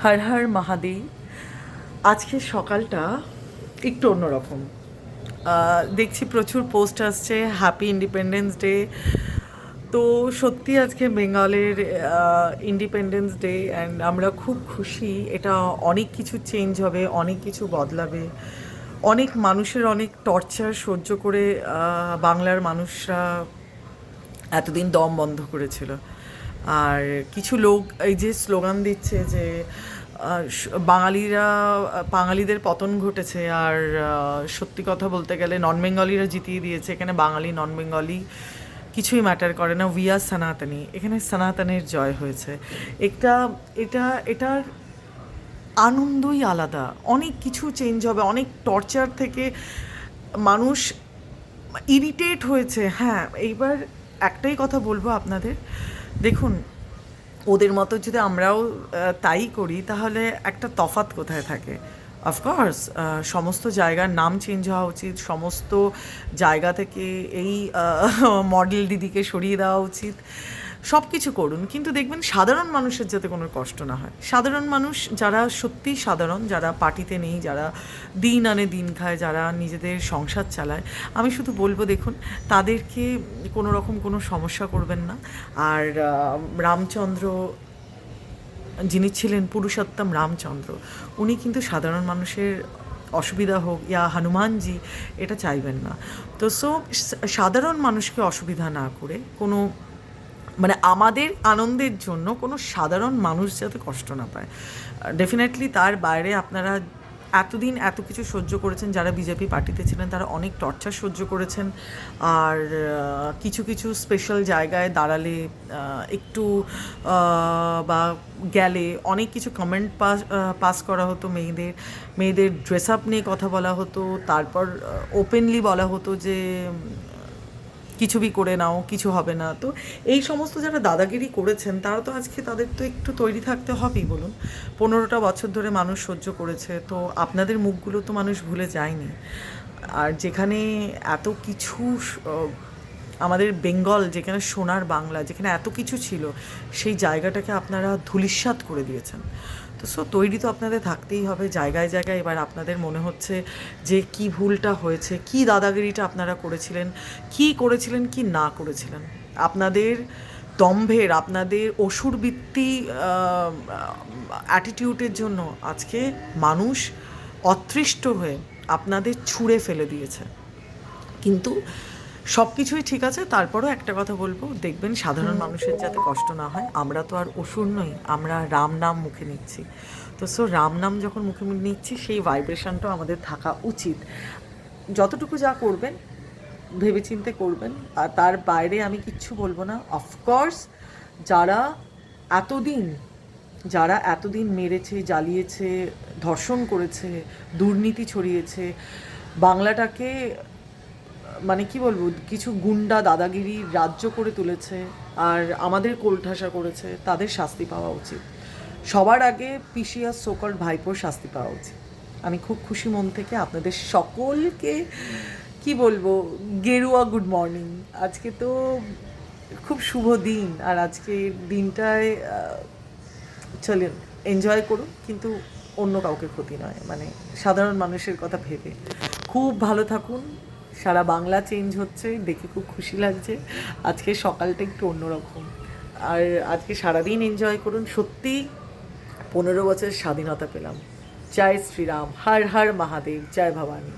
হর হর মহাদেব। আজকের সকালটা একটু অন্যরকম। দেখছি প্রচুর পোস্ট আসছে হ্যাপি ইন্ডিপেন্ডেন্স ডে। তো সত্যি আজকে বেঙ্গলের ইন্ডিপেন্ডেন্স ডে অ্যান্ড আমরা খুব খুশি। এটা অনেক কিছু চেঞ্জ হবে, অনেক কিছু বদলাবে। অনেক মানুষের অনেক টর্চার সহ্য করে বাংলার মানুষরা এতদিন দম বন্ধ করেছিল। আর কিছু লোক এই যে স্লোগান দিচ্ছে যে বাঙালিদের পতন ঘটেছে, আর সত্যি কথা বলতে গেলে নন বেঙ্গলিরা জিতিয়ে দিয়েছে। এখানে বাঙালি নন বেঙ্গলি কিছুই ম্যাটার করে না, উই আর সনাতনী। এখানে সনাতনের জয় হয়েছে। এটা এটা এটার আনন্দই আলাদা। অনেক কিছু চেঞ্জ হবে, অনেক টর্চার থেকে মানুষ ইরিটেট হয়েছে। হ্যাঁ, এইবার একটাই কথা বলবো আপনাদের, দেখুন, ওদের মতো যদি আমরাও তাই করি তাহলে একটা তফাৎ কোথায় থাকে? অফকোর্স সমস্ত জায়গার নাম চেঞ্জ হওয়া উচিত, সমস্ত জায়গা থেকে এই মডেল দিদিকে সরিয়ে দেওয়া উচিত, সব কিছু করুন, কিন্তু দেখবেন সাধারণ মানুষের যাতে কোনো কষ্ট না হয়। সাধারণ মানুষ যারা সত্যিই সাধারণ, যারা পার্টিতে নেই, যারা দিন আনে দিন খায়, যারা নিজেদের সংসার চালায়, আমি শুধু বলবো দেখুন, তাদেরকে কোনো রকম কোনো সমস্যা করবেন না। আর রামচন্দ্র যিনি ছিলেন পুরুষোত্তম রামচন্দ্র, উনি কিন্তু সাধারণ মানুষের অসুবিধা হোক, ইয়া হনুমানজি, এটা চাইবেন না। তো সাধারণ মানুষকে অসুবিধা না করে কোনো, মানে আমাদের আনন্দের জন্য কোনো সাধারণ মানুষ যাতে কষ্ট না পায়। ডেফিনেটলি তার বাইরে আপনারা এতদিন এত কিছু সহ্য করেছেন, যারা বিজেপি পার্টিতে ছিলেন তারা অনেক টর্চার সহ্য করেছেন। আর কিছু কিছু স্পেশাল জায়গায় দাঁড়ালে একটু বা গেলে অনেক কিছু কমেন্ট পাস করা হতো, মেয়েদের ড্রেস আপ নিয়ে কথা বলা হতো, তারপর ওপেনলি বলা হতো যে কিছু বি করে নাও, কিছু হবে না। তো এই সমস্ত যারা দাদাগিরি করেছেন তারা তো আজকে, তাদের তো একটু তৈরি থাকতে হবেই, বলুন। 15টা বছর ধরে মানুষ সহ্য করেছে, তো আপনাদের মুখগুলো তো মানুষ ভুলে যায়নি। আর যেখানে এত কিছু আমাদের বেঙ্গল, যেখানে সোনার বাংলা, যেখানে এত কিছু ছিল, সেই জায়গাটাকে আপনারা ধূলিসাৎ করে দিয়েছেন। তো তৈরি তো আপনাদের থাকতেই হবে জায়গায় জায়গায়। এবার আপনাদের মনে হচ্ছে যে কি ভুলটা হয়েছে, কি দাদাগিরিটা আপনারা করেছিলেন, কি না করেছিলেন। আপনাদের দম্ভের, আপনাদের অসুরবৃত্তি অ্যাটিটিউডের জন্য আজকে মানুষ অতৃষ্ট হয়ে আপনাদের ছুঁড়ে ফেলে দিয়েছে। কিন্তু সব কিছুই ঠিক আছে, তারপরও একটা কথা বলবো, দেখবেন সাধারণ মানুষের যাতে কষ্ট না হয়। আমরা তো আর অসুর নই, আমরা রাম নাম মুখে নিচ্ছি। তো রাম নাম যখন মুখে নিচ্ছি, সেই ভাইব্রেশনটাও আমাদের থাকা উচিত। যতটুকু যা করবেন ভেবেচিন্তে করবেন, আর তার বাইরে আমি কিচ্ছু বলবো না। অফকোর্স যারা এতদিন মেরেছে, জ্বালিয়েছে, ধর্ষণ করেছে, দুর্নীতি ছড়িয়েছে, বাংলাটাকে, মানে কি বলবো, কিছু গুন্ডা দাদাগিরি রাজ্য করে তুলেছে আর আমাদের কোলঠাসা করেছে, তাদের শাস্তি পাওয়া উচিত। সবার আগে পিসিআর সোকল্ড ভাইপোর শাস্তি পাওয়া উচিত। আমি খুব খুশি মন থেকে আপনাদের সকলকে কি বলবো, গেরুয়া গুড মর্নিং। আজকে তো খুব শুভ দিন, আর আজকের দিনটায় চলেন এনজয় করুন, কিন্তু অন্য কাউকে ক্ষতি নয়, মানে সাধারণ মানুষের কথা ভেবে। খুব ভালো থাকুন। সারা বাংলা চেঞ্জ হচ্ছে, দেখে খুব খুশি লাগছে। আজকে সকালটা একটু অন্যরকম, আর আজকে সারাদিন এনজয় করুন। সত্যি 15 বছর স্বাধীনতা পেলাম। জয় শ্রীরাম, হর হর মহাদেব, জয় ভবানী।